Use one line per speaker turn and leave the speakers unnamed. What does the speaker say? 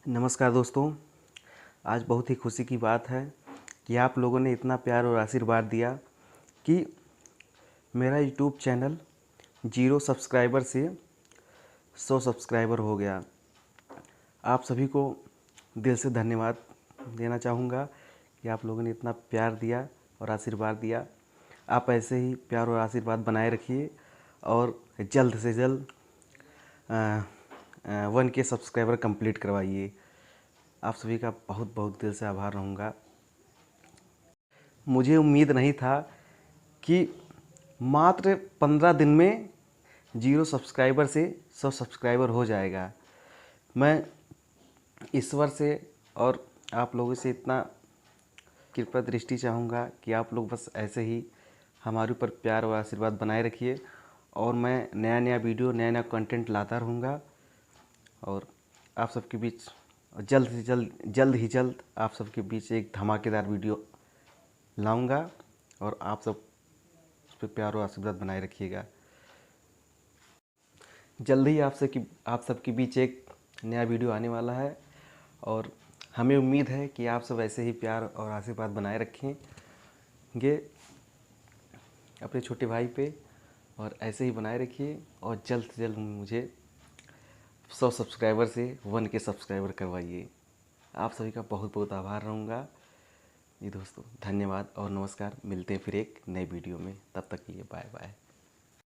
नमस्कार दोस्तों। आज बहुत ही खुशी की बात है कि आप लोगों ने इतना प्यार और आशीर्वाद दिया कि मेरा यूट्यूब चैनल 0 सब्सक्राइबर से 100 सब्सक्राइबर हो गया। आप सभी को दिल से धन्यवाद देना चाहूँगा कि आप लोगों ने इतना प्यार दिया और आशीर्वाद दिया। आप ऐसे ही प्यार और आशीर्वाद बनाए रखिए और जल्द से जल्द 1K सब्सक्राइबर कंप्लीट करवाइए। आप सभी का बहुत बहुत दिल से आभार रहूँगा। मुझे उम्मीद नहीं था कि मात्र 15 दिन में 0 सब्सक्राइबर से 100 सब्सक्राइबर हो जाएगा। मैं ईश्वर से और आप लोगों से इतना कृपा दृष्टि चाहूँगा कि आप लोग बस ऐसे ही हमारे ऊपर प्यार और आशीर्वाद बनाए रखिए और मैं नया नया वीडियो नया नया कंटेंट लाता रहूँगा और आप सबके बीच जल्द आप सबके बीच एक धमाकेदार वीडियो लाऊंगा और आप सब उस पर प्यार और आशीर्वाद बनाए रखिएगा। जल्द ही आप सबके बीच एक नया वीडियो आने वाला है और हमें उम्मीद है कि आप सब ऐसे ही प्यार और आशीर्वाद बनाए रखेंगे अपने छोटे भाई पे और ऐसे ही बनाए रखिए और जल्द से जल्द मुझे 100 सब्सक्राइबर से 1K सब्सक्राइबर करवाइए। आप सभी का बहुत बहुत आभार रहूँगा। जी दोस्तों, धन्यवाद और नमस्कार। मिलते हैं फिर एक नए वीडियो में, तब तक के लिए बाय बाय।